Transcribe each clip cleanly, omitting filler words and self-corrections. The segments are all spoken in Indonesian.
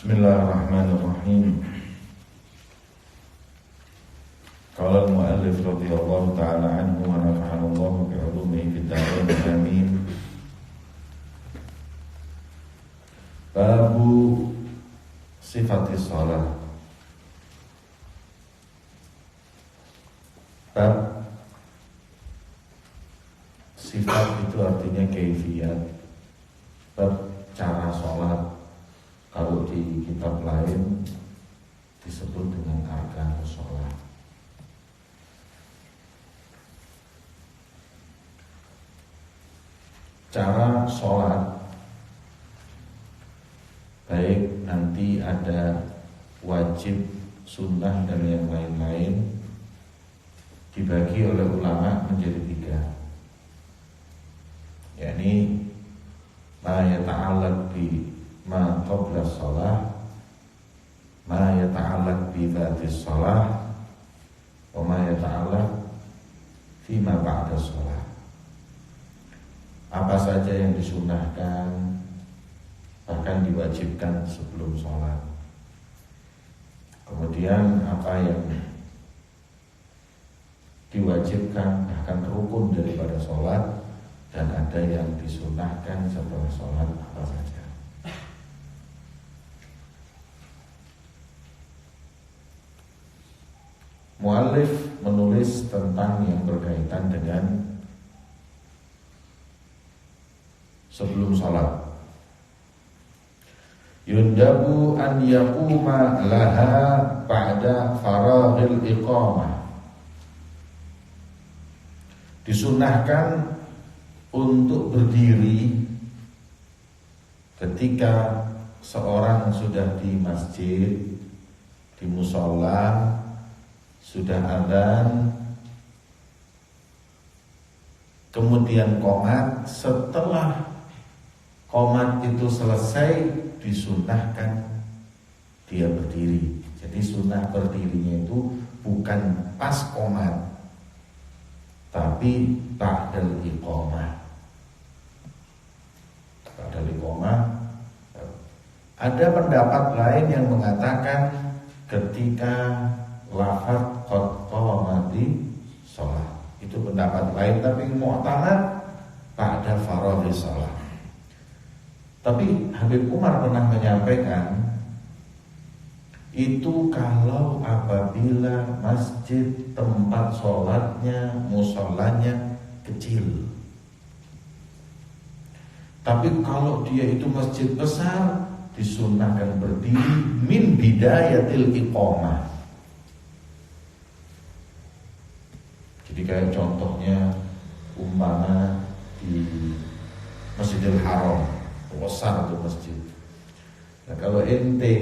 Bismillahirrahmanirrahim. Qala al-mu'allif radhiyallahu ta'ala anhu wa nafa'ana Allahu bi 'ulumihi fid dharain amin. Babu sifatis shalah. Bab sifat itu artinya kaifiyat. Bab cara sholat, kalau di kitab lain disebut dengan arkanus sholat. Cara sholat, baik nanti ada wajib, sunnah dan yang lain-lain, dibagi oleh ulama menjadi tiga, yakni ma yata'allaq bi ma qabla shalah, ma yata'allaq bi dhatis shalah, wa ma yata'allaq fi ma ba'da shalah. Apa saja yang disunnahkan, bahkan diwajibkan sebelum sholat. Kemudian apa yang diwajibkan, bahkan rukun daripada sholat, dan ada yang disunnahkan setelah sholat, apa saja. Mu'allif menulis tentang yang berkaitan dengan sebelum sholat. Yundabu an yaquma laha ba'da faraghil iqamah. Disunnahkan untuk berdiri ketika seorang sudah di masjid, di musola, sudah adzan, kemudian qomat. Setelah qomat itu selesai, disunnahkan dia berdiri. Jadi sunnah berdirinya itu bukan pas qomat, tapi ba'dal iqamah. Ba'dal iqamah. Ada pendapat lain yang mengatakan ketika lafaz qad qamati shalah. Itu pendapat lain, tapi mu'tamad ba'da faraghis shalah. Tapi Habib Umar pernah menyampaikan, itu kalau apabila masjid tempat sholatnya, musolanya kecil. Tapi kalau dia itu masjid besar, disunnahkan berdiri min bidayatil iqamah. Jadi kayak contohnya umpama di Masjidil Haram, besar itu masjid. Nah, kalau ente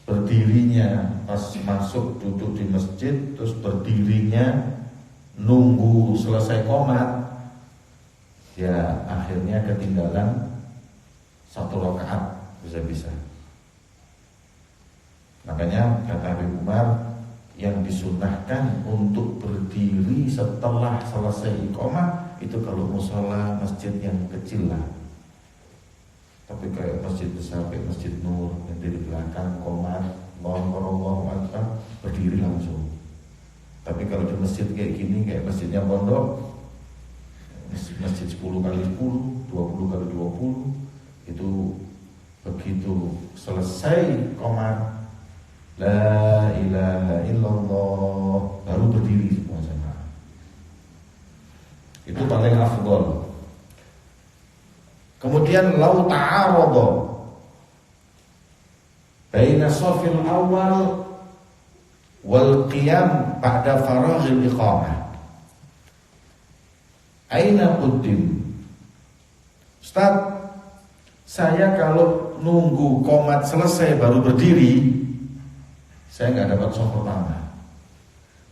berdirinya pas masuk duduk di masjid, terus berdirinya nunggu selesai qomat, ya akhirnya ketinggalan satu rakaat bisa-bisa. Makanya kata Habib Umar, yang disunnahkan untuk berdiri setelah selesai iqamah itu kalau musola masjid yang kecil lah. Tapi kayak masjid besar, kayak Masjid Nur yang di belakang qomat, Allahu Akbar, berdiri langsung. Tapi kalau di masjid kayak gini, kayak masjidnya pondok, masjid 10 kali 10, 20 kali 20, itu begitu selesai qomat, la ilaha illallah, baru berdiri semua jemaah. Itu paling afdol. Kemudian lau ta'arada baina shafil awal wal qiyam ba'da faraghil iqamah, aina quddim. Ustaz, saya kalau nunggu qomat selesai baru berdiri, saya nggak dapat shaf pertama.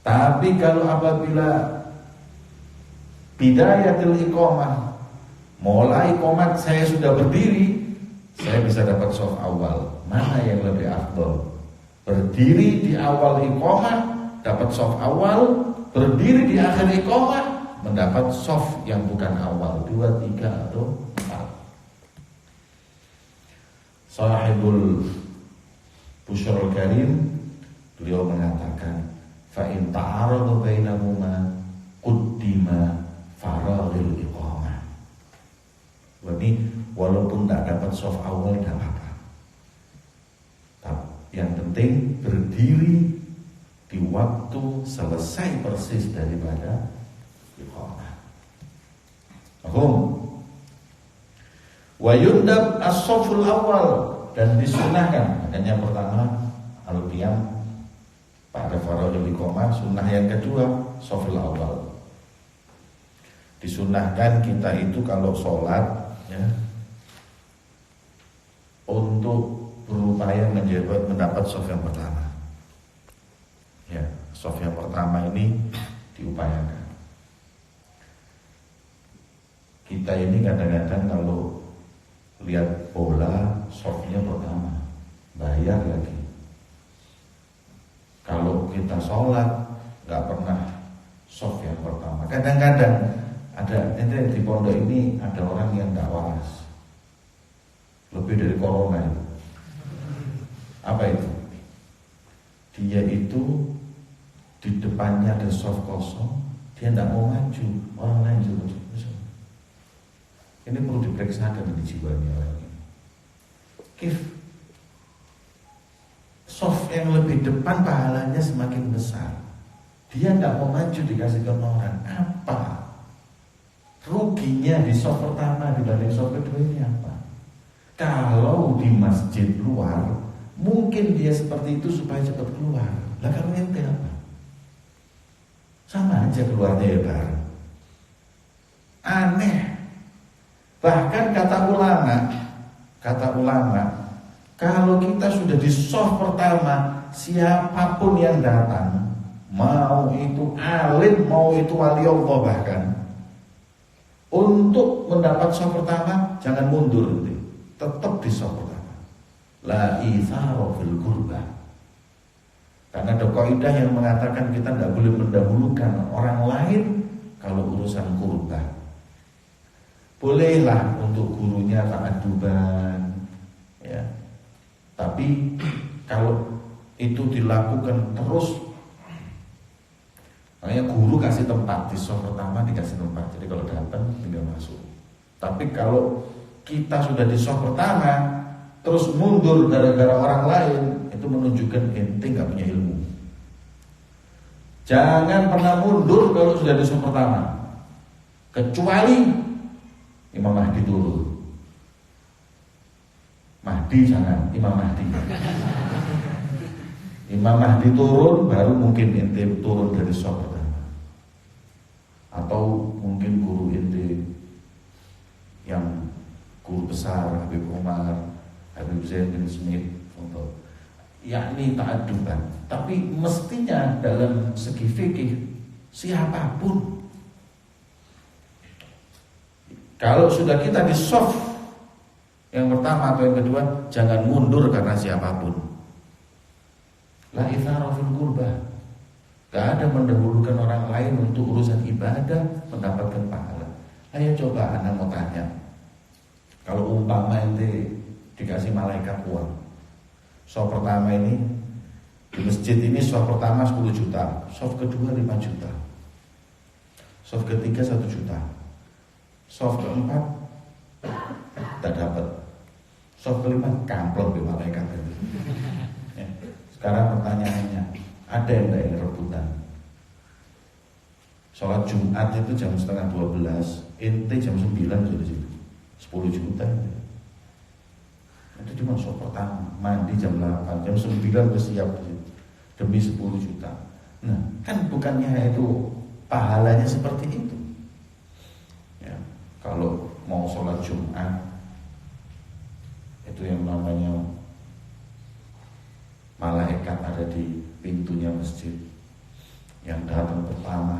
Tapi kalau apabila bidayatil iqamah, mulai qomat saya sudah berdiri, saya bisa dapat shaf awal. Mana yang lebih afdol? Berdiri di awal iqamah dapat shaf awal, berdiri di akhir iqamah mendapat shaf yang bukan awal, 2, 3 atau 4. Sahibul Busyrul Karim, beliau mengatakan, fa in ta'arada bainahuma quddima faraghil iqamah. Jadi walaupun tak dapat soft awal tidak apa-apa. Yang penting berdiri di waktu selesai persis daripada iqamah. Wa yundab as-saful awal, dan disunahkan. Makanya pertama al-qiyam pada faraghil iqamah, sunnah yang kedua saful awal. Disunahkan kita itu kalau sholat ya, untuk berupaya mendapat shaf yang pertama. Ya, shaf yang pertama ini diupayakan. Kita ini kadang-kadang kalau lihat bola shafnya pertama, bayar lagi. Kalau kita sholat nggak pernah shaf yang pertama. Kadang-kadang ada di pondok ini ada orang yang nggak waras, lebih dari corona itu. Apa itu? Dia itu di depannya ada shaf kosong, dia nggak mau maju, orang lain juga. Ini perlu diperiksakan di jiwanya orang ini. Shaf yang lebih depan pahalanya semakin besar. Dia nggak mau maju dikasih ke orang. Apa ruginya di shaf pertama dibanding shaf kedua ini apa? Kalau di masjid luar mungkin dia seperti itu supaya cepat keluar. Lah kalau ente apa? Sama aja keluarnya ya bareng. Aneh. Bahkan kata ulama, kalau kita sudah di shaf pertama, siapapun yang datang, mau itu alim, mau itu wali Allah bahkan, untuk mendapat shaf pertama jangan mundur nanti. Tetap di shaf pertama. La itsara fil qurbah. Karena ada kaidah yang mengatakan kita tidak boleh mendahulukan orang lain kalau urusan qurbah. Bolehlah untuk gurunya ta'adduban ya. Tapi kalau itu dilakukan terus, makanya guru kasih tempat di shaf pertama, dikasih tempat. Jadi kalau datang tinggal masuk. Tapi kalau kita sudah di shaf pertama terus mundur gara-gara orang lain, itu menunjukkan ente nggak punya ilmu. Jangan pernah mundur kalau sudah di shaf pertama, kecuali Imam Mahdi turun. Mahdi jangan, Imam Mahdi. Imam Mahdi turun, baru mungkin ente turun dari shaf pertama. Atau mungkin guru ente yang guru besar, Habib Umar, Habib Zain bin Smith, untuk yakni ta'adduban. Tapi mestinya dalam segi fikih siapapun, kalau sudah kita di shaf yang pertama atau yang kedua, jangan mundur karena siapapun. La itsara fil qurbah. Gak ada mendahulukan orang lain untuk urusan ibadah mendapatkan pahala. Ayo coba anak mau tanya, kalau umpama ente dikasih malaikat uang, shaf pertama ini di masjid ini, shaf pertama 10 juta, shaf kedua 5 juta, shaf ketiga 1 juta, shaf keempat tak dapat, shaf kelima kamplong di malaikat itu. Ya. Sekarang pertanyaannya, ada yang tidak rebutan? Sholat Jumat itu jam 11:30, ente jam 9 sudah di situ, 10 juta. Itu cuma shaf pertama, mandi jam 8, jam 9 udah siap demi 10 juta. Nah, kan bukannya itu pahalanya seperti itu. Ya, kalau mau sholat Jumat itu yang namanya malaikat ada di pintunya masjid, yang datang pertama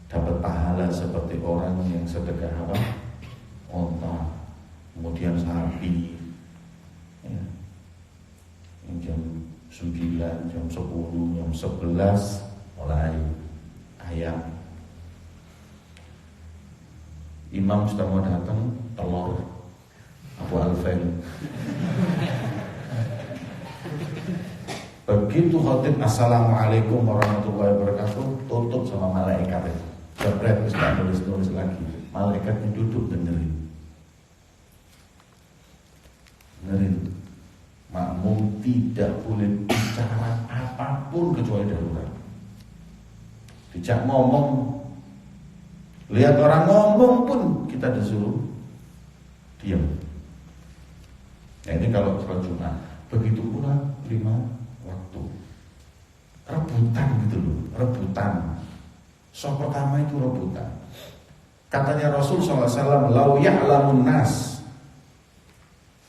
dapat pahala seperti orang yang sedekah apa? Onta, kemudian sapi ya. Yang jam 9, jam 10, jam 11 mulai ayam. Imam sudah mau datang, telur Abu Alfain. Begitu khotib assalamualaikum warahmatullahi wabarakatuh, tutup sama malaikat. Jabret terus nggak nulis lagi. Malaikatnya duduk dengerin. Makmum tidak boleh bicara apapun kecuali darurat. Dijak ngomong, lihat orang ngomong pun kita disuruh diam. Nah ini kalau sholat Jumat. Begitu pula 5 waktu. Rebutan gitu loh, rebutan. Sholat pertama itu rebutan. Katanya Rasul SAW, lau ya'lamun nas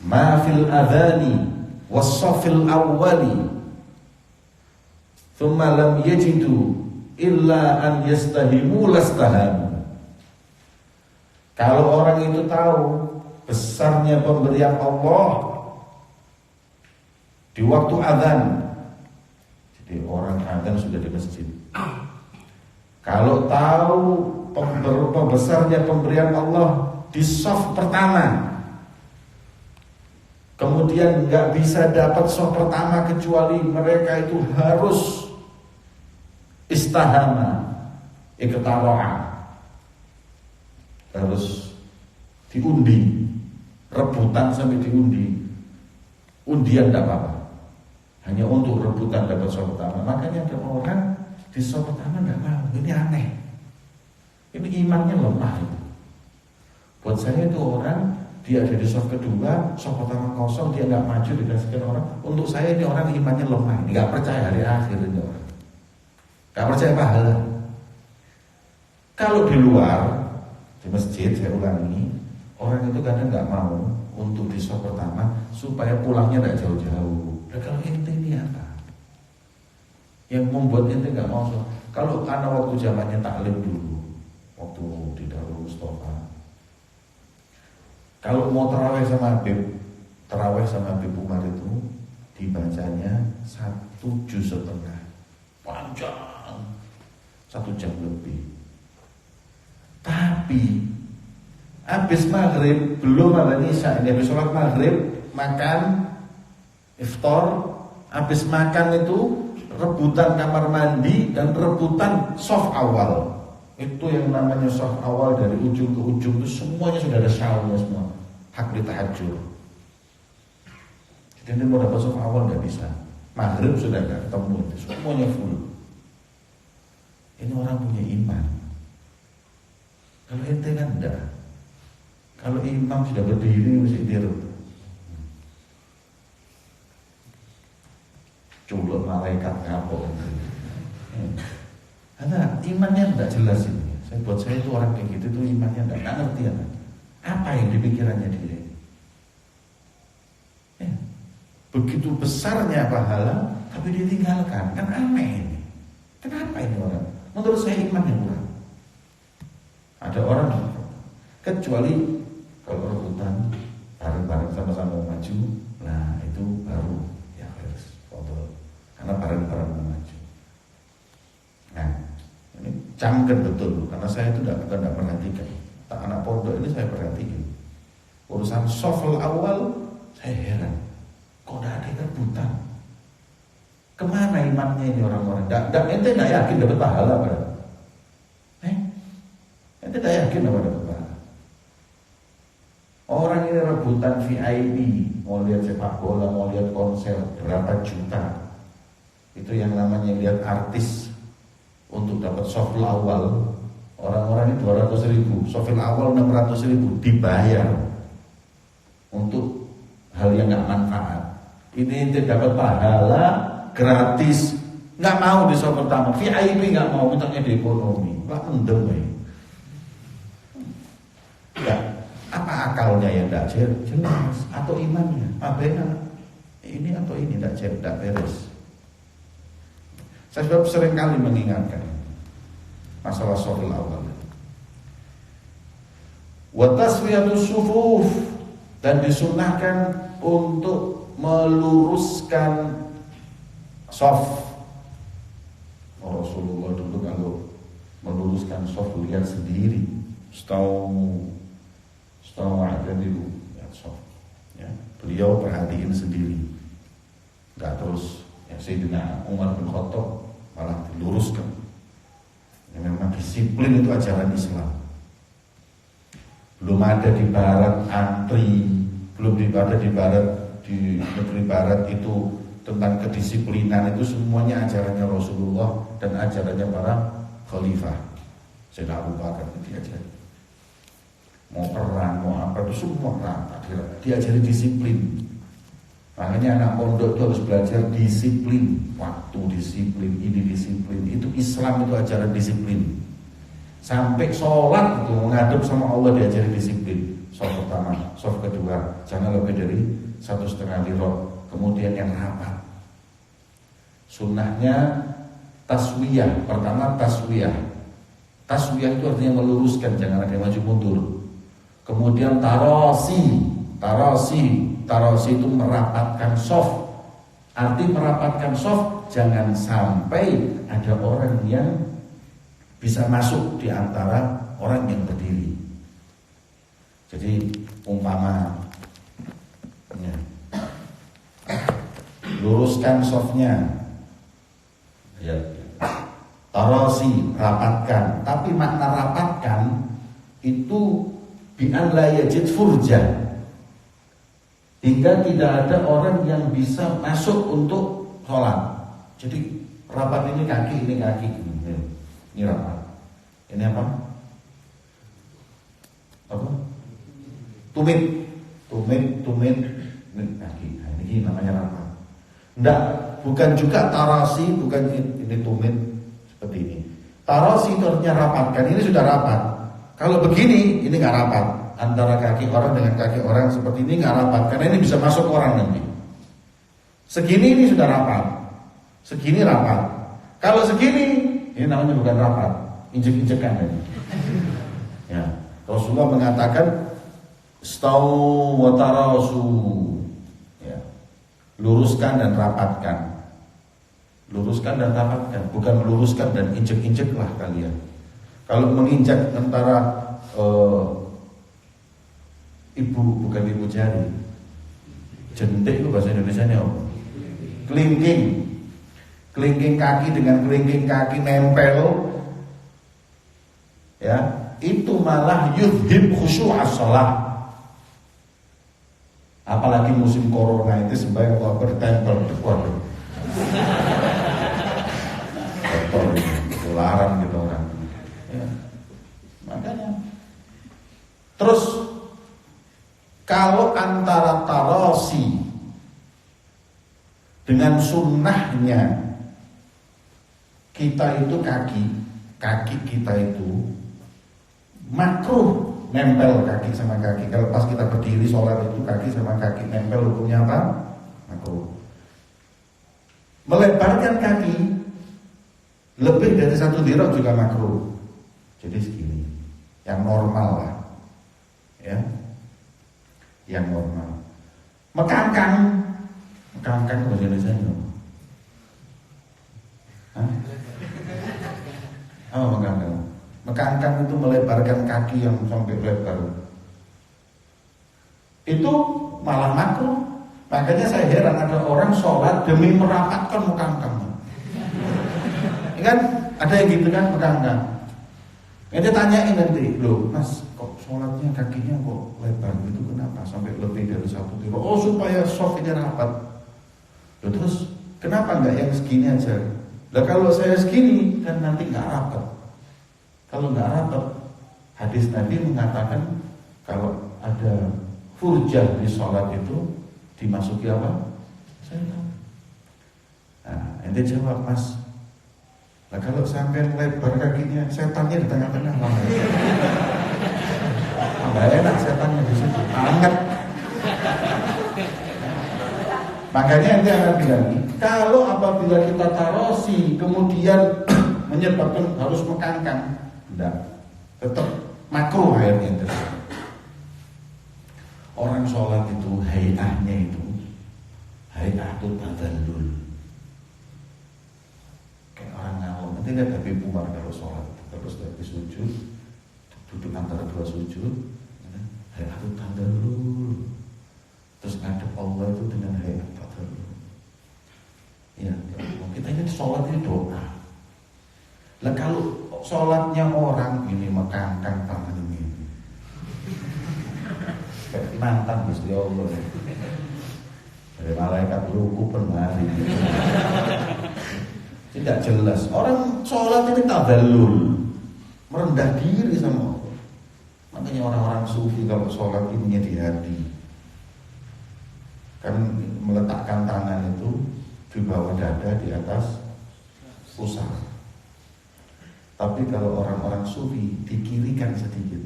ma fil adhani was-safil awwali thumma lam yajidu illa an yastahimu lastahamu. Kalau orang itu tahu besarnya pemberian Allah di waktu azan, jadi orang azan sudah di masjid. Kalau tahu besarnya pemberian Allah di shaf pertama, kemudian nggak bisa dapat shaf pertama kecuali mereka itu harus istahama, iqtara'a, harus diundi, rebutan sampai diundi. Undian tidak apa-apa, hanya untuk rebutan dapat shaf pertama. Makanya ada orang di shaf pertama nggak mau. Ini aneh, ini imannya lemah. Buat saya itu orang, dia ada di shaf kedua, shaf pertama kosong, dia nggak maju dikasihkan orang. Untuk saya ini orang imannya lemah, nggak percaya hari akhir ini orang, nggak percaya pahala. Kalau di luar, di masjid, saya ulangi, orang itu kadang nggak mau untuk di shaf pertama supaya pulangnya nggak jauh-jauh. Nah, kalau ente ini apa yang membuat ente nggak mau sholat? Kalau karena waktu zamannya taklim dulu, waktu di Darul Mustafa, kalau mau terawih sama Habib Umar itu dibacanya 1,5 juz, panjang, 1 jam lebih. Tapi habis maghrib, belum ada isya, ini habis sholat maghrib, makan, iftar, habis makan itu rebutan kamar mandi dan rebutan shaf awal. Itu yang namanya shaf awal dari ujung ke ujung itu semuanya sudah ada syawalnya semua. Hak di tahajud. Jadi ini mau dapat shaf awal nggak bisa. Maghrib sudah nggak ketemu, itu semuanya full. Ini orang punya iman. Kalau ente kan enggak. Kalau imam sudah berdiri mesti dirut. Culuk malaikat kapok. Karena imannya tidak jelas ini. Buat saya itu orang kayak gitu itu imannya tidak ngerti ya. Apa yang dipikirannya dia? Ya. Begitu besarnya pahala, tapi ditinggalkan, kan aneh ini. Kenapa ini orang? Menurut saya imannya kurang. Ada orang, kecuali kalau rebutan bareng-bareng sama-sama maju, nah itu baru ya harus foto. Karena bareng-bareng maju. Nah, ini camkan betul, karena saya itu tidak perhatikan. Tak anak pondok ini saya perhatikan. Urusan shafal awal, saya heran. Kok tidak ada rebutan? Kemana imannya ini orang-orang? Ente tidak yakin dapat pahala pada? Ente tidak yakin dapat pahala? Orang ini rebutan VIP, mau lihat sepak bola, mau lihat konser, berapa juta. Itu yang namanya lihat artis untuk dapat shafal awal. Orang-orang ini 200.000, shafal awal 600.000 dibayar untuk hal yang nggak manfaat. Ini ente dapat pahala gratis, nggak mau di shafal pertama. VIP nggak mau, mintanya di ekonomi. Lah mendem ya. Apa akalnya yang tidak jelas? Atau imannya? Abena ini atau ini tidak beres. Saya sudah sering kali mengingatkan masalah shafal awal. Wa taswiyatus sufuf, dan disunahkan untuk meluruskan shaf. Rasulullah dulu kalau meluruskan shaf lihat sendiri, setahu ada dulu ya shaf. Ya, beliau perhatiin sendiri, nggak terus ya Sayyidina Umar bin Khattab malah diluruskan. Ya, memang disiplin itu ajaran Islam. Belum ada di barat antri, belum ada di barat, di negeri barat itu tentang kedisiplinan, itu semuanya ajarannya Rasulullah dan ajarannya para khalifah. Sayyidina Abu Bakar itu diajari. Mau perang, mau apa itu semua diajari disiplin. Makanya anak pondok itu harus belajar disiplin, waktu disiplin, ini disiplin. Itu Islam itu ajaran disiplin. Sampai sholat itu menghadap sama Allah diajari disiplin. Shaf pertama, shaf kedua, jangan lebih dari 1,5 dirot. Kemudian yang rapat. Sunnahnya taswiyah. Pertama taswiyah. Taswiyah itu artinya meluruskan, jangan ada yang maju mundur. Kemudian tarasi itu merapatkan shaf. Arti merapatkan shaf, jangan sampai ada orang yang bisa masuk di antara orang yang berdiri. Jadi umpama ya, luruskan shafnya, ya, tarasi, rapatkan. Tapi makna rapatkan itu bi'an la yajid furjah, hingga tidak ada orang yang bisa masuk untuk sholat. Jadi rapat ini kaki, ini kaki, ini rapat. Ini apa? Apa? Tumit, ini kaki. Nah, ini namanya rapat. Enggak, bukan juga tarasi, bukan ini tumit seperti ini. Tarasi itu artinya rapatkan. Ini sudah rapat. Kalau begini, ini nggak rapat. Antara kaki orang dengan kaki orang seperti ini nggak rapat, karena ini bisa masuk orang nanti. Segini ini sudah rapat, segini rapat. Kalau segini, ini namanya bukan rapat, injek-injekan ini. Ya, Rasulullah mengatakan, "Istaw wa tarasu." Ya, luruskan dan rapatkan. Luruskan dan rapatkan, bukan meluruskan dan injek-injeklah kalian. Kalau menginjak antara ibu, bukan ibu jari, jentik itu bahasa Indonesianya apa? Kelingking kaki dengan kelingking kaki nempel, ya, itu malah yudhib khusyu'as shalah. Apalagi musim corona itu sembahyang Allah bertempel, waduh, kotor, ketularan gitu orang. Ya, makanya terus kalau antara tarasi dengan sunnahnya kita itu kaki kita itu makruh nempel kaki sama kaki. Kalau pas kita berdiri sholat itu kaki sama kaki nempel, hukumnya apa? Makruh. Melebarkan kaki lebih dari 1 dirham juga makruh. Jadi segini, yang normal lah, ya, yang normal. Mekangkang bahasa Indonesia itu. Mekangkang. Mekangkang itu melebarkan kaki yang sampai lebar. Itu malah makruh. Makanya saya heran ada orang sholat demi merapatkan mekangkang. Kan ada yang gitu kan, mekangkang. Dia tanyain nanti, loh mas, kok sholatnya kakinya kok lebar gitu, kenapa? Sampai lebih dari 1 dirham. Oh, supaya softnya rapat. Loh, terus kenapa nggak yang segini aja? Lah kalau saya segini kan nanti nggak rapat. Kalau nggak rapat, hadis Nabi mengatakan kalau ada furjah di sholat itu dimasuki apa? Saya tahu. Nah, ente jawab, mas, nah kalau sampai lebar kakinya, setannya di tengah-tengah mana? Nggak enak setannya di situ, anget. Makanya nanti akan bilang, kalau apabila kita tarosi kemudian menyebabkan harus mekangkang, enggak, tetap makruh akhirnya. Orang sholat itu hayahnya itu hayatul tadallul. Kayak orang ngawam, nanti lihat Habib Umar kalau sholat, terus dari sujud, duduk antara 2 sujud, hayatul tadallul. terus ngadep Allah itu dengan hayat tadallul. Ya, kita ini sholat ini doa. Lah kalau sholatnya orang ini mekangkang tangan ini, kayak nantang Gusti Allah. Dari malaikat ruku penari. Tidak jelas. Orang sholat ini tadallul, merendah diri sama Allah. Makanya orang-orang sufi kalau sholat ini di hati, kan meletakkan tangan itu di bawah dada, di atas pusar. Tapi kalau orang-orang sufi dikirikan sedikit,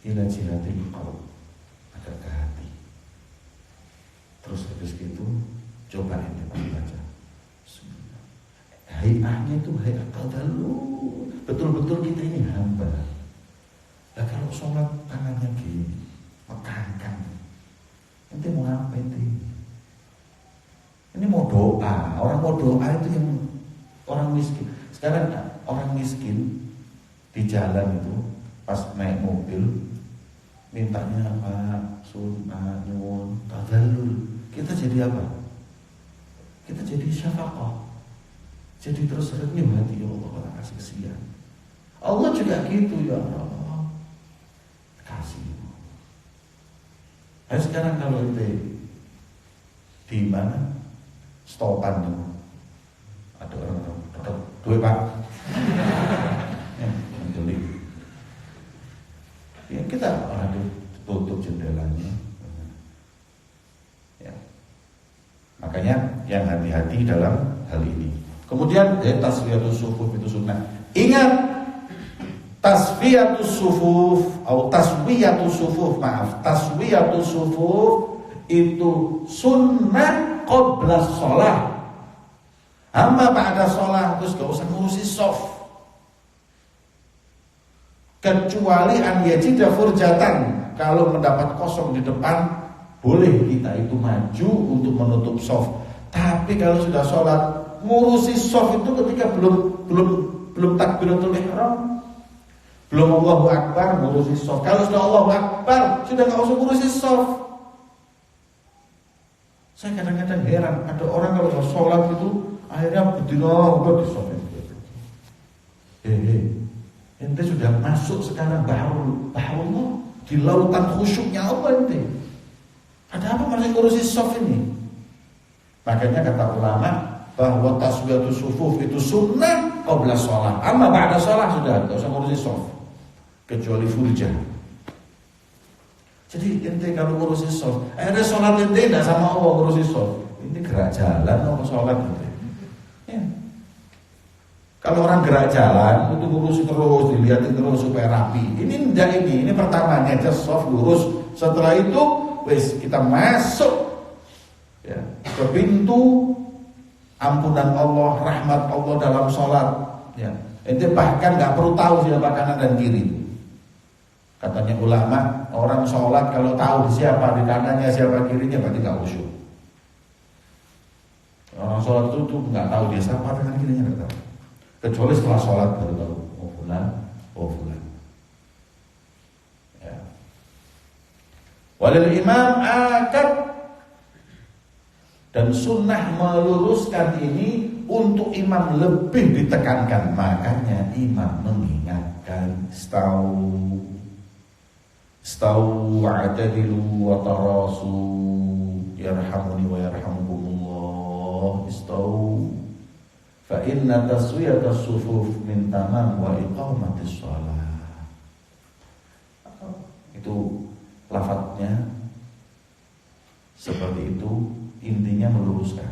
ila jihatil qalb, agak ke hati. Terus habis itu coba ini baca. Hayatnya itu hayat tadallul, betul-betul kita ini hamba. Nah kalau sholat tangannya gini, mekangkang, ente mau apa ente? Ini mau doa, orang mau doa itu yang orang miskin. Sekarang orang miskin di jalan itu pas naik mobil mintanya apa? Sunnah, nyuwun, tadallul. Kita jadi apa? Kita jadi syafaqah. Jadi terus renyuh hati, ya Allah orang kasih kesian. Allah juga gitu, ya Allah kasih. Nah sekarang kalau di mana stopan itu ada orang tetap duit Pak, ya menjeli. Ya kita ada tutup jendelanya. Ya. Makanya yang hati-hati dalam hal ini. Kemudian tasfiyatus sufuf itu sunnah. Ingat, tasfiyatus sufuf atau taswiyatus sufuf, taswiyatus sufuf itu sunnah qabla sholah. Amma ba'da sholah terus gak usah ngurusi sof. Kecuali an yajida furjatan, kalau mendapat kosong di depan boleh kita itu maju untuk menutup sof. Tapi kalau sudah sholat ngurusi sof itu ketika belum takbiratul ihram, belum Allahu Akbar, ngurusi sof. Kalau sudah Allahu Akbar sudah nggak usah ngurusi sof. Saya kadang-kadang heran, ada orang kalau sholat itu akhirnya berdiri udah di sof. Ente sudah masuk sekarang bahrullah, di lautan khusyuknya Allah ente. Ada apa masih ngurusi sof ini? Makanya kata ulama bahwa taswiyatus sufuf itu sunnah qabla sholat. Amma ba'da sholat sudah enggak usah ngurusi sof. Kecuali furjah. Jadi ente kalau ngurusi sof, akhirnya sholat ente enggak sama Allah ngurusi sof. Ini gerak jalan apa sholat ente? Ya. Kalau orang gerak jalan itu ngurusi terus, dilihatin terus supaya rapi. Ini enggak, ini pertamanya aja sof lurus. Setelah itu wis kita masuk ya, ke pintu ampunan Allah, rahmat Allah dalam sholat. Ya, ente bahkan nggak perlu tahu siapa kanan dan kiri. Katanya ulama, orang sholat kalau tahu siapa di kanannya, siapa kirinya berarti nggak khusyuk. Orang sholat itu nggak tahu dia siapa kanan kirinya nggak tahu. Kecuali setelah sholat baru tahu. Oh fulan. Ya. Walil imam akad. Dan sunnah meluruskan ini untuk imam lebih ditekankan. Makanya imam mengingatkan Istau wa'tadilu wa tarasu yarhamuni wa yarhamukumullah. Istau fa inna taswiyatas sufuf min tamam wa iqamatis shalah. Itu lafadznya seperti itu. Intinya meluruskan,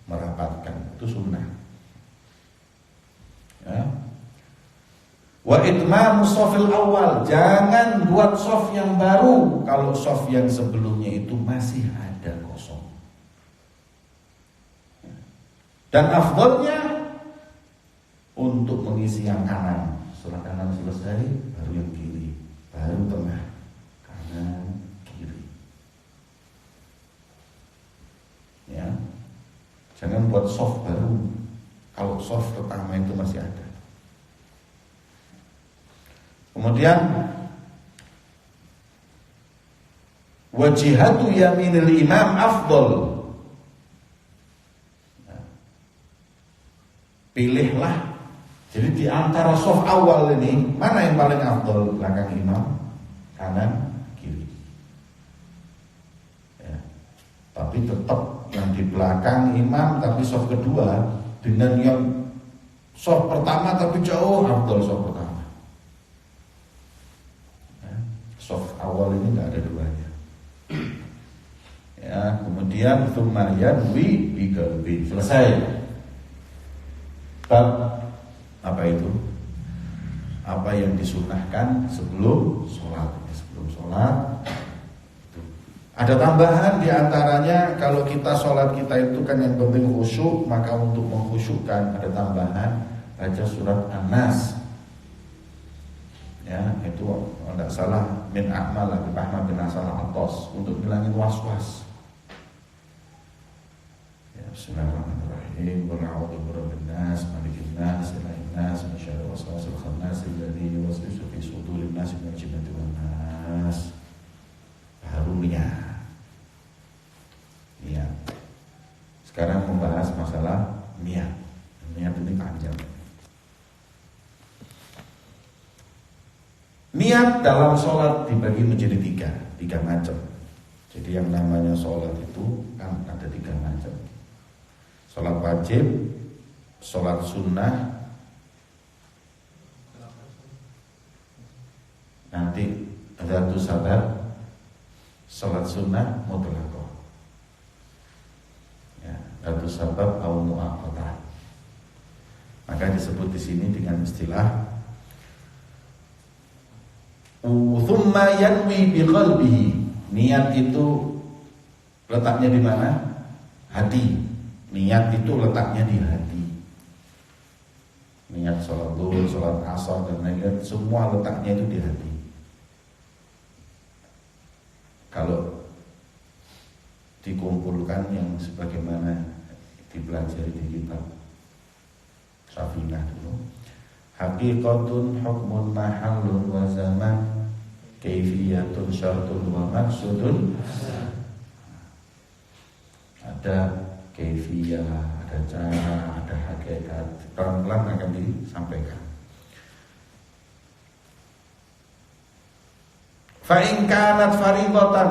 merapatkan, itu sunnah. Ya. Wa itmamu shofil awal, jangan buat sof yang baru kalau sof yang sebelumnya itu masih ada kosong. Dan afdalnya untuk mengisi yang kanan. Setelah kanan selesai, baru yang kiri, baru tengah, kanan. Ya, jangan buat soft baru. Kalau soft pertama itu masih ada. Kemudian wa jihatu yaminil imam afdal. Pilihlah. Jadi di antara shaf awal ini mana yang paling afdal? Belakang imam, kanan, kiri. Ya. Tapi tetap yang di belakang imam tapi shaf kedua dengan yang shaf pertama tapi jauh afdal shaf pertama. Ya. Shaf awal ini nggak ada duanya. Ya, kemudian tsumma yanwi bi qalbi. Selesai. Bab apa itu? Apa yang disunahkan sebelum sholat? Sebelum sholat itu. Ada tambahan diantaranya kalau kita sholat kita itu kan yang penting khusyuk, maka untuk mengkhusyukkan ada tambahan baca surat An-Nas. Ya, itu tidak salah min a'mal lagi Ahmad bin Asal Atos untuk ngilangin was-was. Ya, bismillahirrahmanirrahim. Qul a'udzu birabbin nas, malikin nas, ilahin nas, min syarril waswasil khannas alladzi yuwaswisu fi sudurin nas minal jinnati wan nas. Baru niat. Sekarang membahas masalah niat. Niat ini panjang. Niat dalam sholat dibagi menjadi tiga macam. Jadi yang namanya sholat itu kan ada 3 macam. Sholat wajib, sholat sunnah, nanti ada sadar, sholat sunnah mutlaqah. Ya, ada sabab au mu'aqqadah. Maka disebut di sini dengan istilah tsumma yanwi biqalbihi. Niat itu letaknya di mana? Hati. Niat itu letaknya di hati. Niat sholat zuhur, sholat asar dan lain-lain semua letaknya itu di hati. Kalau dikumpulkan yang sebagaimana dipelajari di kitab Safinah dulu, haqiqatun hukmun mahallun wa zaman kaifiyatun syartun wa maksudun. Ada kaifiyah, ada cara, ada hakikat. Pelan-pelan akan disampaikan. Fa in kanat fardhatan.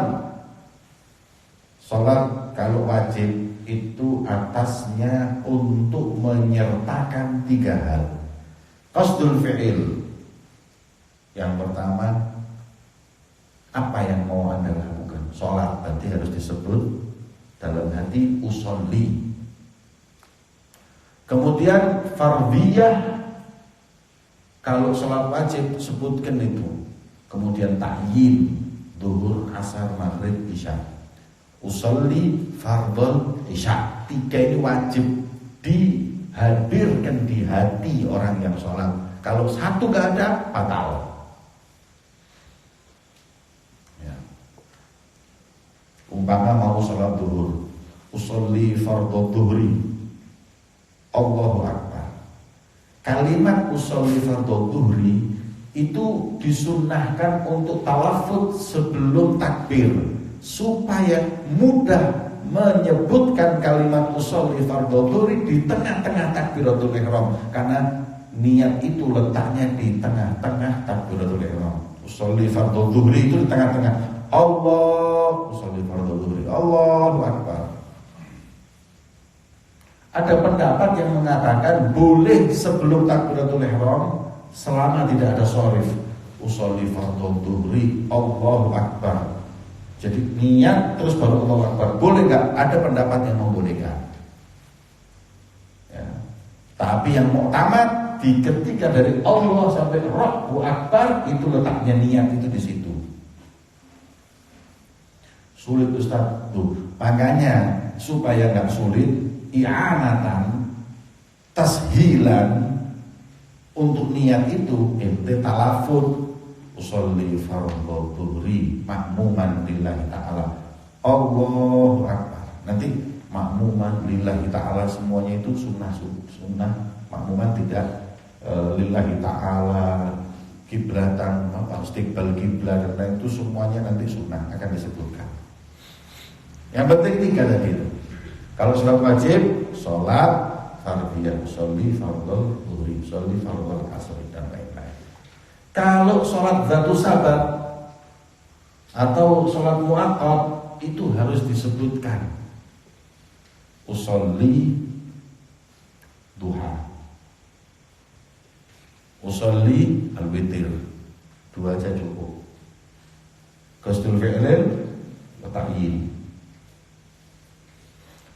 Salat kalau wajib itu atasnya untuk menyertakan 3 hal. Qasdul fi'il. Yang pertama, apa yang mau Anda lakukan? Salat berarti harus disebut dalam hati usolli. Kemudian fardhiyah, kalau sholat wajib sebutkan itu. Kemudian ta'yin, zuhur, asar, maghrib, isya. Usolli fardhul isya. 3 ini wajib dihadirkan di hati orang yang sholat. Kalau 1 gak ada, batal. Umpama mau sholat zuhur, usolli fardhu dhuhri, Allahu Akbar. Kalimat usolli fardhu dhuhri itu disunnahkan untuk talafut sebelum takbir supaya mudah menyebutkan kalimat usolli fardhu dhuhri di tengah-tengah takbiratul ihram, karena niat itu letaknya di tengah-tengah takbiratul ihram. Usolli fardhu dhuhri itu di tengah-tengah. Allah usolli fardhu dhuhri, Allahu Akbar. Ada pendapat yang mengatakan boleh sebelum takbiratul ihram selama tidak ada sharif. Usolli fardhu dhuhri, Allahu Akbar. Jadi niat terus baru Allahu Akbar. Boleh enggak? Ada pendapat yang membolehkan. Ya. Tapi yang muktamad di ketika dari Allah sampai Allahu Akbar itu letaknya niat itu di situ. Sulit Ustaz tuh. Makanya supaya enggak sulit, i'anatan, tashilan untuk niat itu ente talafut usolli fardhu dhuhri makmuman lillahi ta'ala, Allahu Akbar. Nanti makmuman lillahi ta'ala semuanya itu sunnah makmuman tidak lillahi ta'ala kiblatan, istiqbal kiblat, dan lain itu semuanya nanti sunnah akan disebutkan. Yang penting 3 tadi itu. Kalau sholat wajib, sholat fardhiyah, sholli fardhul zuhri, sholli fardhul asri, dan lain-lain. Kalau sholat dzatu sabab atau sholat muaqqat itu harus disebutkan. Usolli duha, usolli al-witir, 2 aja cukup. Qasdul fi'lil ta'yin.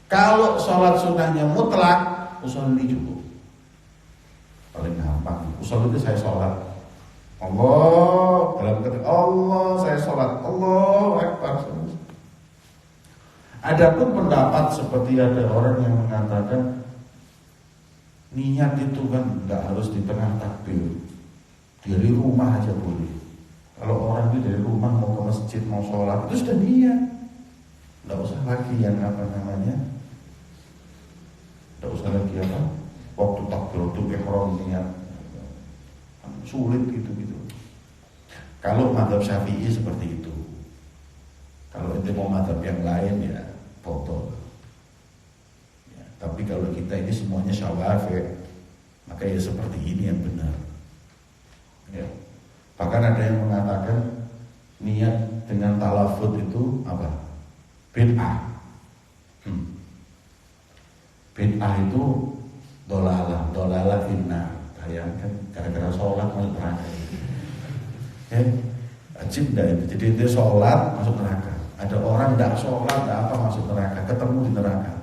Kalau sholat sunnahnya mutlak, usolli cukup. Paling gampang. Usolli itu saya sholat. Allah, dalam ketika Allah saya sholat, Allah Akbar. Adapun pendapat seperti ada orang yang mengatakan niat itu kan nggak harus di tengah takbir, dari rumah aja boleh. Kalau orang itu dari rumah mau ke masjid mau sholat itu sudah niat, nggak usah lagi yang apa namanya, nggak usah lagi apa waktu takbiratul ihram niat, sulit gitu. Kalau mazhab Syafi'i seperti itu. Kalau itu mau mazhab yang lain ya botol. Ya, tapi kalau kita ini semuanya Syafi'i, maka ya seperti ini yang benar. Ya. Bahkan ada yang mengatakan niat dengan talafut itu apa? Bid'ah. Bid'ah itu dolalah finnar. Bayangkan gara-gara sholat masuk neraka. Ya, ajib dah itu. Jadi dia sholat masuk neraka. Ada orang tidak sholat, tidak apa masuk neraka, ketemu di neraka.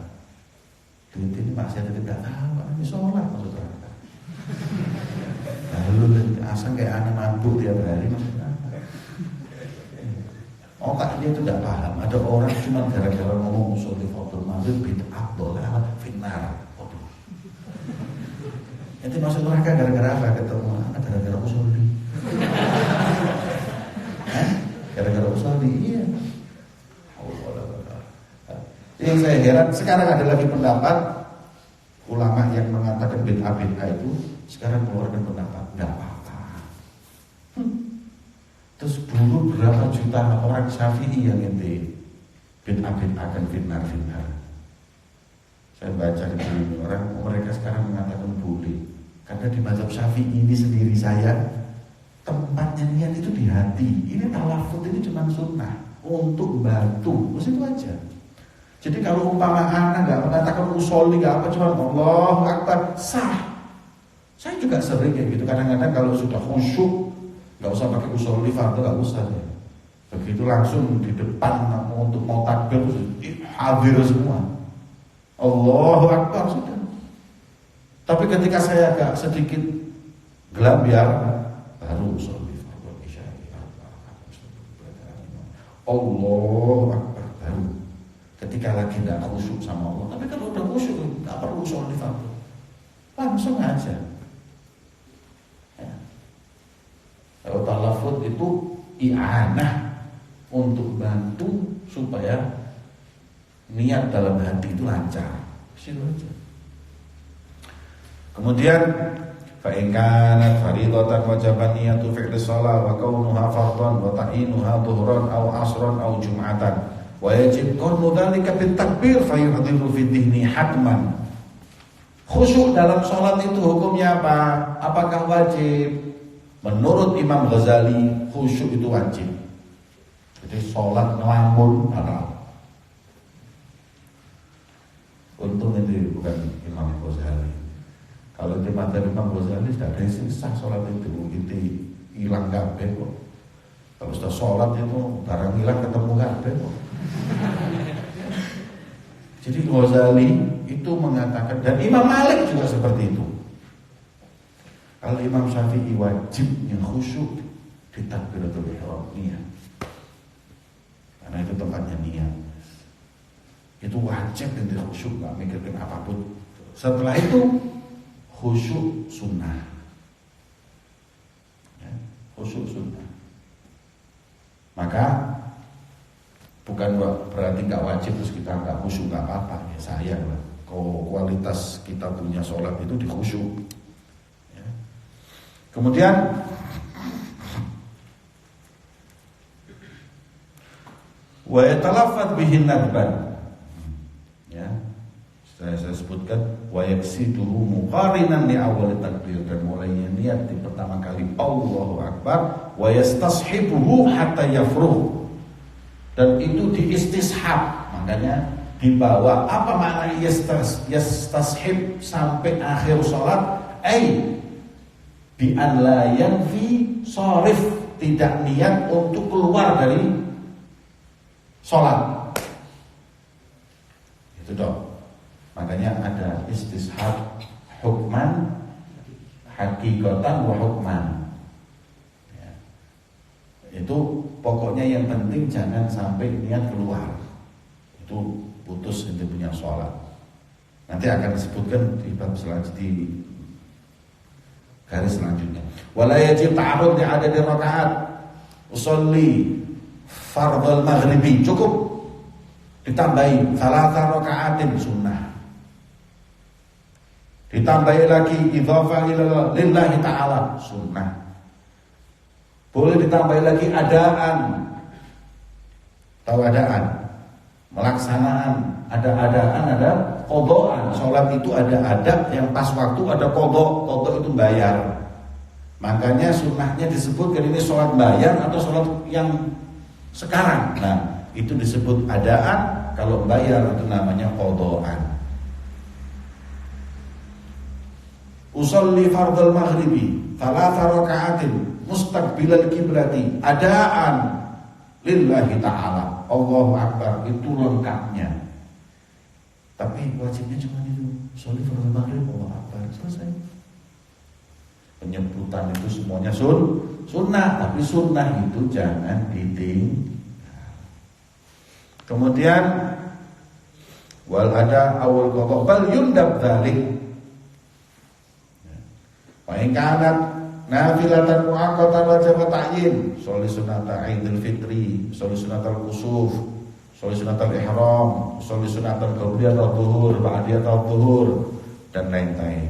Duit ini maksiat itu tidak tahu, ini sholat masuk neraka. Lalu asal kayak aneh mabuk tiap hari masuk neraka. Otaknya itu tidak paham. Ada orang cuma gara-gara ngomong usul di foto maghrib bid'ah dolalah finnar. Itu masuk neraka gara-gara apa? Ketemu gara-gara usulli. Gara-gara usulli, iya. Yang saya heran sekarang ada lagi pendapat ulama yang mengatakan bid'ah itu sekarang keluarkan pendapat nggak apa-apa. Terus dulu berapa juta orang Syafi'i yang ente bid'ah akan finnar. Saya baca di buku orang, mereka sekarang mengatakan boleh. Karena di mazhab Syafi'i ini sendiri saya, tempatnya niat itu di hati. Ini talafut ini cuma sunnah untuk bantu, itu aja. Jadi kalau umpama anak nggak mengatakan usolli nggak apa, cuma Allahu Akbar sah. Saya juga sering kayak gitu. Kadang-kadang kalau sudah khusyuk nggak usah pakai usolli fardhu, nggak usah ya. Begitu langsung di depan untuk mau takbir hadir semua. Allahu Akbar sudah. Tapi ketika saya agak sedikit gelambiar, baru usolli fardhu isya'i. Allahu Akbar baru. Ketika lagi tidak khusyuk sama Allah. Tapi kalau udah khusyuk nggak perlu sholat fardhu, langsung aja. Ya. Kalau talafut itu i'anah untuk bantu supaya niat dalam hati itu lancar. Situ aja. Kemudian fa in kanat fardhatan wajaban niyatu fi'li shalah wa kaunuha fardhan wa ta'inuha dhuhran aw asran aw jum'atan. Wajib qarnu dzalika bit takbir fa yuhdiru fi dhihni hatman. Khusyuk dalam sholat itu hukumnya apa? Apakah wajib? Menurut Imam Ghazali, khusyuk itu wajib. Jadi sholat ngelamun haram. Untung itu bukan Imam Ghazali. Kalau di mata Imam Ghazali sudah ada yang sah sholat itu, itu hilang kabeh kok. Kalau sudah sholat itu barang hilang ketemu kabeh kok. Jadi Ghazali itu mengatakan, dan Imam Malik juga seperti itu. Kalau Imam Syafi'i wajib yang khusyuk di takbiratul ihram niat. Karena itu tempatnya niat. Itu wajib yang khusyuk, nggak mikirkan apapun. Setelah itu khusyuk sunnah. Ya, khusyuk sunnah. Maka bukan berarti nggak wajib terus kita nggak khusyuk, nggak apa-apa. Ya sayang lah. Kalau kualitas kita punya sholat itu di khusyuk. Ya. Kemudian Wa yatalaffaz bihin nadban. Ya. Saya sebutkan wa yaksiduhu muqarinan li awal takbir, dan mulainya niat di pertama kali Allahu Akbar, wa yastashibuhu hatta yafruh, dan itu diistishab, makanya dibawa. Apa makna yastashib sampai akhir salat? Bi an la yanfi sharif, tidak niat untuk keluar dari salat. Itu dong. Makanya ada istishab hukman, hakikatan wa hukman. Ya. Itu pokoknya yang penting jangan sampai niat keluar. Itu putus itu punya sholat. Nanti akan disebutkan di bab selanjutnya, di garis selanjutnya. Wala yajib ta'arud li adadi rakaat. Usolli fardhul maghribi, cukup ditambahi salasa rakaatin sunnah. Ditambahi lagi idhofah lillahi ta'ala sunnah. Boleh ditambahi lagi adaan. Tahu adaan? Melaksanaan. Ada adaan, ada qodoan. Sholat itu ada adab yang pas waktu, ada qodo. Qodo itu bayar. Makanya sunnahnya disebutkan ini sholat bayar atau sholat yang sekarang. Nah, itu disebut adaan. Kalau bayar itu namanya qodoan. Usolli fardhal maghribi thalatha raka'atin mustaqbilal qiblati adaan lillahi ta'ala. Allahu Akbar, itu lengkapnya. Tapi wajibnya cuma itu, sholli fardhal maghrib Allahu Akbar, selesai. Penyebutan itu semuanya sunnah, tapi sunnah itu jangan ditinggal. Kemudian wal ada awal qada bal yundab dzalik. Paling kanat nafilatan muaqqatan wajib ta'yin, sholli sunnatal Idul Fitri, sholli sunnatal kusuf, sholli sunnatal ihram, sholli sunnatal qabliyatul zuhur, ba'diyatul zuhur, dan lain-lain.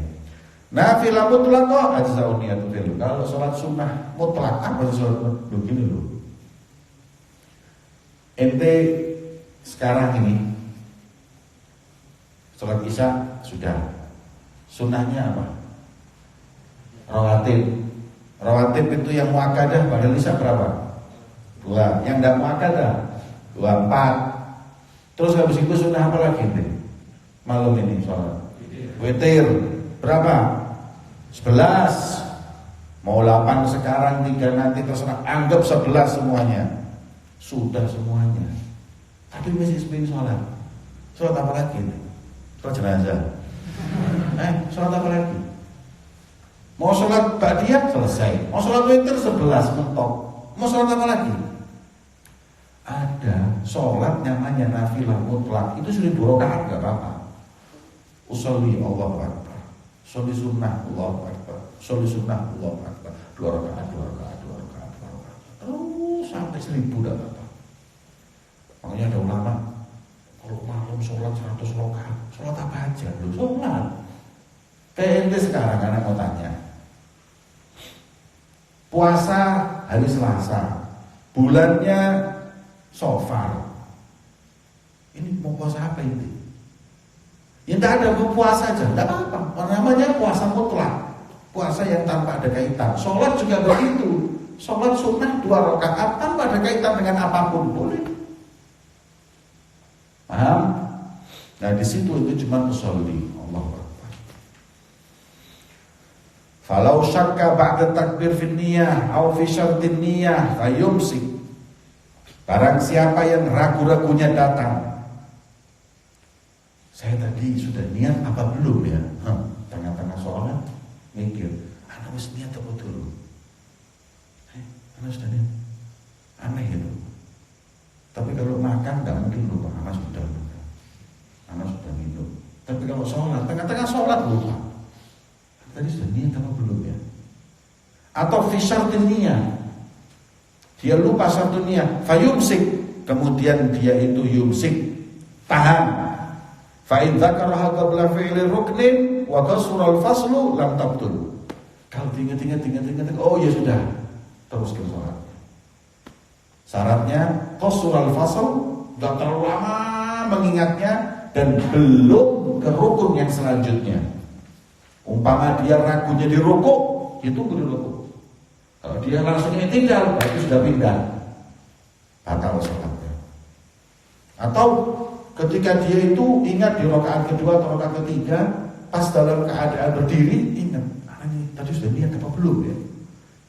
Nafilah mutlaqah ajza'un niyatul fil. Kalau salat sunnah mutlak, apa sih salat begini loh. Ente sekarang ini salat Isya sudah. Sunnahnya apa? Rawatib itu yang muakkadah pada Isya berapa? 2. Yang tidak muakkadah 4. Terus habis itu sunnah apa lagi nih? Malam ini sholat witir berapa? 11. Mau 8 sekarang, 3 nanti, terserah. Anggap 11 semuanya. Sudah semuanya. Tapi masih seping sholat. Sholat apa lagi nih? Sholat jenazah. Sholat apa lagi? Mau sholat ba'diyah selesai. Mau sholat witir 11 mentok. Mau sholat apa lagi? Ada sholat namanya nafilah mutlak. Itu sudah 2 rakaat gak apa-apa. Usolli Allahu Akbar, sholli sunnah Allahu Akbar, sholli sunnah Allahu Akbar. 2 rakaat, 2 rakaat, 2 rakaat, 2 rakaat. Terus sampai 1000 gak apa-apa. Makanya ada ulama, kalau malam sholat 100 rakaat, sholat apa aja? Sholat. Kayak ente sekarang anak mau tanya, puasa hari Selasa, bulannya Safar. Ini mau puasa apa ini? Ya tidak ada, mau puasa aja, tidak apa-apa. Namanya puasa mutlak, puasa yang tanpa ada kaitan. Sholat juga begitu. Sholat sunnah 2 rakaat tanpa ada kaitan dengan apapun boleh. Paham? Nah di situ itu cuma usolli Allah. Falau syakka ba'da takbir fin niyah au fi syartin niyah fayumsik. Barang siapa yang ragu-ragunya datang, saya tadi sudah niat apa belum ya? Tengah-tengah sholat mikir, anak harus niat apa dulu? Anak sudah niat, aneh itu. Tapi kalau makan nggak mungkin lupa, anak sudah lupa, anak sudah minum. Tapi kalau sholat, tengah-tengah sholat lupa. Tadi sudah niat apa belum ya? Atau fi syartin niyah, dia lupa satu niat, fayumsik, kemudian dia itu yumsik, tahan. Fa in dzakaraha qabla fi'li ruknin wa qasura al-faslu lam tabtul. Kalau ingat, oh ya sudah, teruskan sholat. Syaratnya qasrul fasl, enggak terlalu lama mengingatnya dan belum ke rukun yang selanjutnya. Umpama dia ragunya di rukuk, itu di rukuk. Kalau dia langsung tinggal, berarti sudah pindah, batal sholatnya. Atau ketika dia itu ingat di rakaat kedua atau rakaat ketiga, pas dalam keadaan berdiri, ingat, ini tadi sudah niat apa belum ya?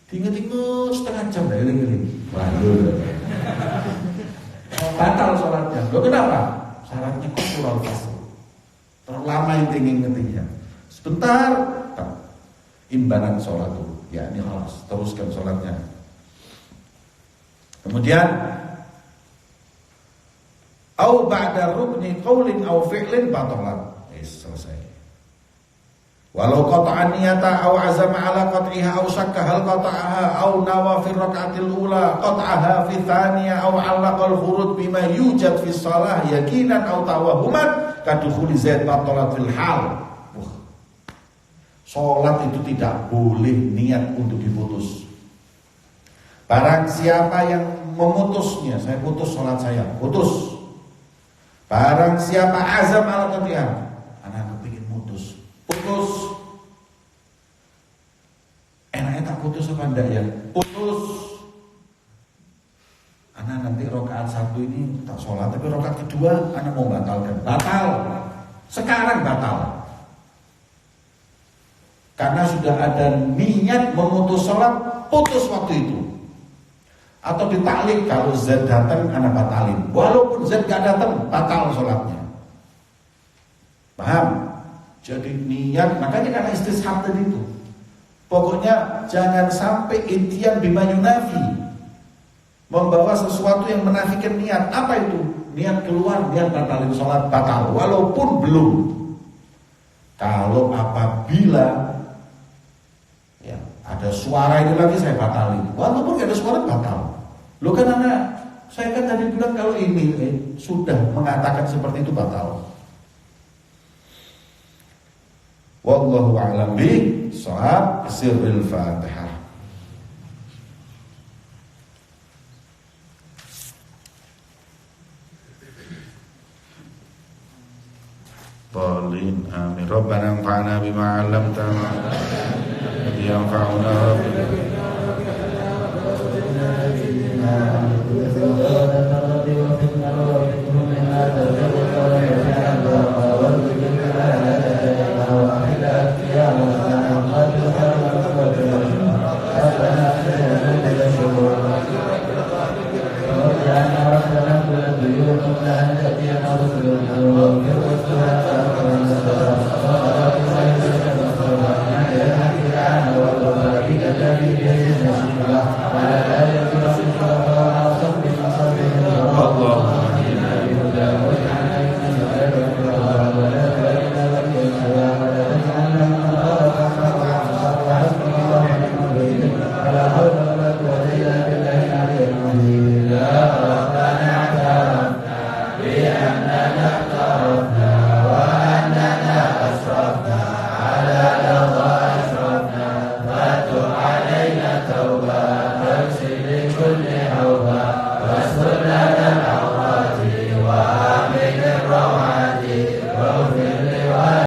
Ingat-ingat setengah jam dah iling-iling. Waduh. Batal sholatnya. Loh kenapa? Syaratnya qasrul fasl. Terlalu lama ingat-ingatnya. Sebentar, imbanan sholat dulu. Ya ini harus teruskan sholatnya. Kemudian, au ba'da rukni qaulin au fi'lin batalat. Selesai. Walau qata'an niyata aw azama ala qat'iha aw syakka hal qata'aha aw nawa fi rak'atil ula qat'aha fi thaniyah aw 'allaqa al-khurud bima yujad fi shalah yaqinan aw tawahuman kadukhuli zaid batalat fil hal. Salat itu tidak boleh niat untuk diputus. Barang siapa yang memutusnya, saya putus salat saya, putus. Barang siapa azam ala qat'iha, anak kepingin putus. Enaknya tak putus apa enggak ya? Putus. Anak nanti rakaat 1 ini tak sholat, tapi rakaat kedua anak mau batalkan. Batal. Sekarang batal. Karena sudah ada niat memutus sholat, putus waktu itu. Atau ditaklik, kalau Z datang anak batalin. Walaupun Z gak datang, batal sholatnya. Paham? Jadi niat, makanya karena istishab tadi itu. Pokoknya jangan sampai intian bima yunafi, membawa sesuatu yang menafikan niat. Apa itu? Niat keluar, niat batalin sholat, batal. Walaupun belum. Kalau apabila ya, ada suara ini lagi saya batalin. Walaupun gak ada suara, batal. Loh kan anak, saya kan tadi bilang kalau ini sudah mengatakan seperti itu batal. Wallahu a'lam bishawab. Sirrul Fatihah. Amin. Rabbana anfa'na bima 'allamtana yanfa'una